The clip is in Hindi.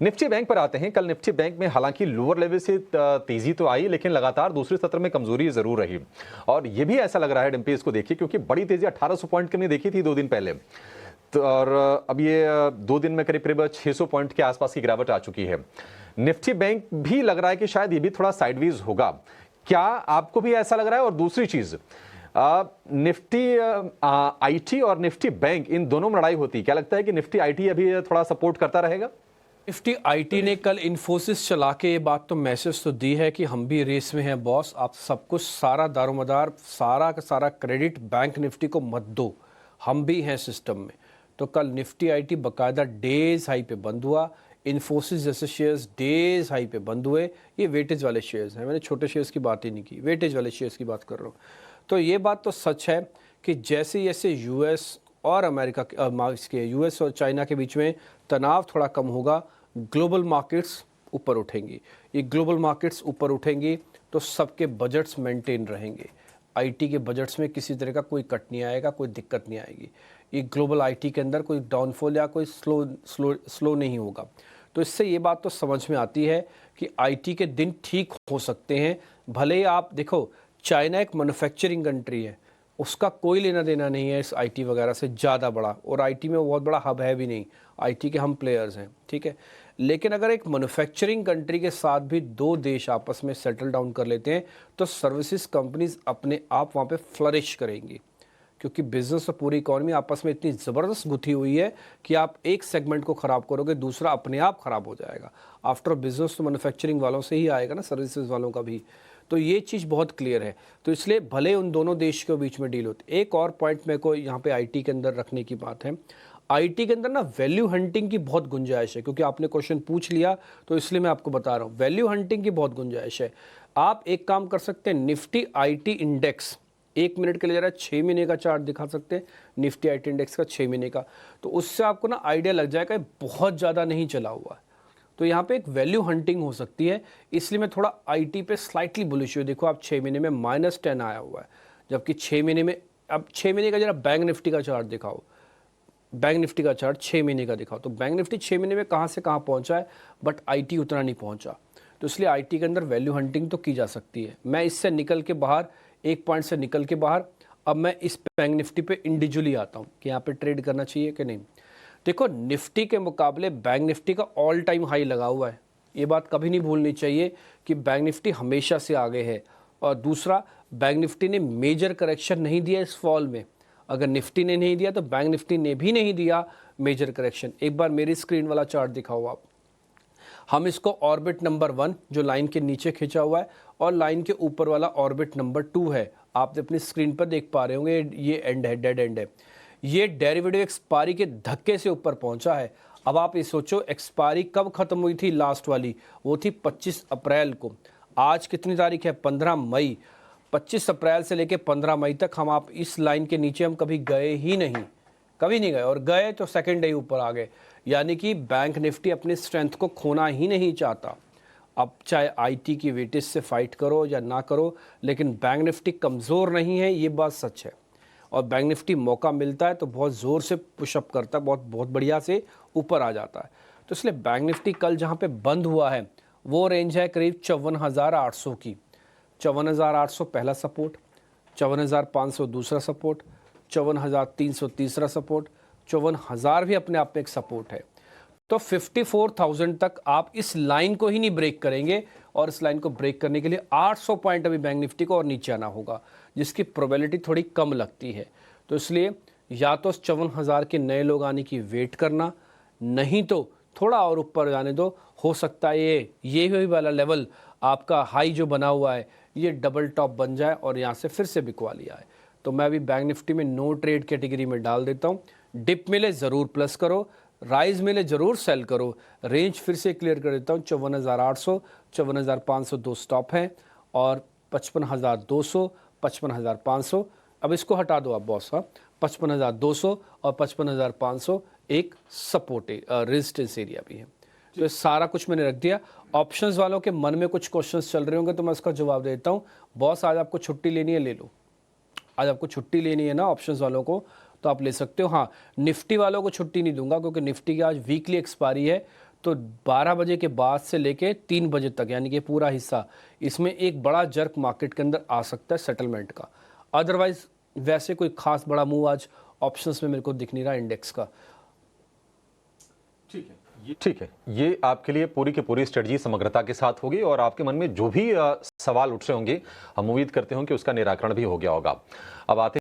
निफ्टी बैंक पर आते हैं। कल निफ्टी बैंक में हालांकि लोअर लेवल से तेजी तो आई, लेकिन लगातार दूसरे सत्र में कमजोरी जरूर रही। और ये भी ऐसा लग रहा है डिम्पी, इसको देखिए, क्योंकि बड़ी तेजी 1800 पॉइंट की हमने देखी थी 2 दिन पहले, तो और अब ये 2 दिन में करीब करीब 600 पॉइंट के आसपास की गिरावट आ चुकी है। निफ्टी बैंक भी लग रहा है कि शायद ये भी थोड़ा साइडवेज होगा। क्या आपको भी ऐसा लग रहा है? और दूसरी चीज, निफ्टी आईटी और निफ्टी बैंक, इन दोनों में लड़ाई होती, क्या लगता है कि निफ्टी आईटी अभी थोड़ा सपोर्ट करता रहेगा? निफ्टी आईटी ने कल इन्फोसिस चला के ये बात तो मैसेज तो दी है कि हम भी रेस में हैं बॉस, आप सब कुछ सारा दारोमदार सारा का सारा क्रेडिट बैंक निफ्टी को मत दो, हम भी हैं सिस्टम में। तो कल निफ्टी आईटी बकायदा डेज हाई पे बंद हुआ। इन्फोसिस जैसे शेयर्स डेज हाई पे बंद हुए। ये वेटेज वाले शेयर्स हैं, मैंने छोटे शेयर्स की बात ही नहीं की, वेटेज वाले शेयर्स की बात कर रहा हूँ। तो ये बात तो सच है कि जैसे जैसे यूएस और अमेरिका के यूएस और चाइना के बीच में तनाव थोड़ा कम होगा, ग्लोबल मार्केट्स ऊपर उठेंगी। ये ग्लोबल मार्केट्स ऊपर उठेंगी तो सबके बजट्स मेंटेन रहेंगे। आईटी के बजट्स में किसी तरह का कोई कट नहीं आएगा, कोई दिक्कत नहीं आएगी। ये ग्लोबल आईटी के अंदर कोई डाउनफॉल या कोई स्लो नहीं होगा। तो इससे ये बात तो समझ में आती है कि आईटी के दिन ठीक हो सकते हैं। भले ही आप देखो, चाइना एक मैन्युफैक्चरिंग कंट्री है, उसका कोई लेना देना नहीं है इस आईटी वगैरह से ज़्यादा बड़ा, और आईटी में वो बहुत बड़ा हब है भी नहीं, आईटी के हम प्लेयर्स हैं, ठीक है। लेकिन अगर एक मैन्युफैक्चरिंग कंट्री के साथ भी दो देश आपस में सेटल डाउन कर लेते हैं तो सर्विसेज कंपनीज अपने आप वहाँ पे फ्लरिश करेंगी, क्योंकि बिजनेस और पूरी इकोनॉमी आपस में इतनी ज़बरदस्त गुथी हुई है कि आप एक सेगमेंट को ख़राब करोगे, दूसरा अपने आप ख़राब हो जाएगा। आफ्टर बिजनेस तो मैन्युफैक्चरिंग वालों से ही आएगा ना, सर्विसेज वालों का भी। तो ये चीज़ बहुत क्लियर है। तो इसलिए भले उन दोनों देश के बीच में डील होती। एक और पॉइंट मेरे को यहाँ पे आईटी के अंदर रखने की बात है, आईटी के अंदर ना वैल्यू हंटिंग की बहुत गुंजाइश है, क्योंकि आपने क्वेश्चन पूछ लिया तो इसलिए मैं आपको बता रहा हूँ, वैल्यू हंटिंग की बहुत गुंजाइश है। आप एक काम कर सकते हैं, निफ्टी आईटी इंडेक्स 1 मिनट के लिए जरा 6 महीने का चार्ट दिखा सकते हैं, निफ्टी आईटी इंडेक्स का 6 महीने का, तो उससे आपको ना आइडिया लग जाएगा बहुत ज़्यादा नहीं चला हुआ है। तो यहाँ पे एक वैल्यू हंटिंग हो सकती है, इसलिए मैं थोड़ा आईटी पे स्लाइटली बुलिश हूँ। देखो आप 6 महीने में -10 आया हुआ है, जबकि 6 महीने में, अब 6 महीने का जरा बैंक निफ्टी का चार्ट दिखाओ, बैंक निफ्टी का चार्ट 6 महीने का दिखाओ, तो बैंक निफ्टी 6 महीने में कहाँ से कहाँ पहुँचा है, बट आईटी उतना नहीं पहुँचा। तो इसलिए आईटी के अंदर वैल्यू हंटिंग तो की जा सकती है। मैं इससे निकल के बाहर, एक पॉइंट से निकल के बाहर, अब मैं इस बैंक निफ्टी पे इंडिविजुअली आता हूँ कि यहाँ पे ट्रेड करना चाहिए कि नहीं। देखो, निफ्टी के मुकाबले बैंक निफ्टी का ऑल टाइम हाई लगा हुआ है, ये बात कभी नहीं भूलनी चाहिए कि बैंक निफ्टी हमेशा से आगे है। और दूसरा, बैंक निफ्टी ने मेजर करेक्शन नहीं दिया इस फॉल में। अगर निफ्टी ने नहीं दिया तो बैंक निफ्टी ने भी नहीं दिया मेजर करेक्शन। एक बार मेरी स्क्रीन वाला चार्ट दिखाओ आप, हम इसको ऑर्बिट नंबर 1 जो लाइन के नीचे खींचा हुआ है, और लाइन के ऊपर वाला ऑर्बिट नंबर 2 है, आप अपनी स्क्रीन पर देख पा रहे होंगे, ये एंड है, डेड एंड है। ये डेरिवेटिव एक्सपायरी के धक्के से ऊपर पहुंचा है। अब आप ये सोचो, एक्सपायरी कब खत्म हुई थी लास्ट वाली, वो थी 25 अप्रैल को। आज कितनी तारीख है, 15 मई। 25 अप्रैल से लेकर 15 मई तक हम, आप इस लाइन के नीचे हम कभी गए ही नहीं, कभी नहीं गए, और गए तो सेकेंड डे ऊपर आ गए। यानी कि बैंक निफ्टी अपनी स्ट्रेंथ को खोना ही नहीं चाहता। अब चाहे आईटी की वेटेज से फाइट करो या ना करो, लेकिन बैंक निफ्टी कमज़ोर नहीं है, ये बात सच है। और बैंक निफ्टी मौका मिलता है तो बहुत ज़ोर से पुशअप करता है, बहुत बहुत बढ़िया से ऊपर आ जाता है। तो इसलिए बैंक निफ्टी कल जहाँ पे बंद हुआ है वो रेंज है करीब 54,800 की। 54,800 पहला सपोर्ट, 54,500 दूसरा सपोर्ट, 54,300 तीसरा सपोर्ट, 54,000 भी अपने आप में एक सपोर्ट है। तो 54,000 तक आप इस लाइन को ही नहीं ब्रेक करेंगे, और इस लाइन को ब्रेक करने के लिए 800 पॉइंट अभी बैंक निफ्टी को और नीचे आना होगा, जिसकी प्रोबेबिलिटी थोड़ी कम लगती है। तो इसलिए या तो 54,000 के नए लोग आने की वेट करना, नहीं तो थोड़ा और ऊपर जाने दो। हो सकता है ये वाला लेवल आपका हाई जो बना हुआ है ये डबल टॉप बन जाए और यहाँ से फिर से बिकवा लिया है। तो मैं अभी बैंक निफ्टी में नो ट्रेड कैटेगरी में डाल देता हूँ। डिप मिले ज़रूर प्लस करो, राइज मिले ज़रूर सेल करो। रेंज फिर से क्लियर कर देता हूँ, 54,800, 54,500 दो स्टॉप हैं, और 55,200, 55,500। अब इसको हटा दो आप बॉस, हाँ, 55,200 और 55,500 एक सपोर्ट रेजिस्टेंस एरिया भी है। तो ये सारा कुछ मैंने रख दिया। ऑप्शंस वालों के मन में कुछ क्वेश्चंस चल रहे होंगे तो मैं उसका जवाब देता हूँ। बॉस, आज आपको छुट्टी लेनी है, ले लो। आज आपको छुट्टी लेनी है ना ऑप्शंस वालों को, तो आप ले सकते हो। हाँ, निफ्टी वालों को छुट्टी नहीं दूंगा, क्योंकि निफ्टी की आज वीकली एक्सपायरी है, तो 12 बजे के बाद से लेके 3 बजे तक यानी कि पूरा हिस्सा, इसमें एक बड़ा जर्क मार्केट के अंदर आ सकता है सेटलमेंट का। अदरवाइज वैसे कोई खास बड़ा मूव आज ऑप्शंस में मेरे को दिख नहीं रहा इंडेक्स का। ठीक है, ये आपके लिए पूरी की पूरी स्ट्रेटजी समग्रता के साथ होगी और आपके मन में जो भी सवाल उठ रहे होंगे, हम उम्मीद करते हैं कि उसका निराकरण भी हो गया होगा। अब आते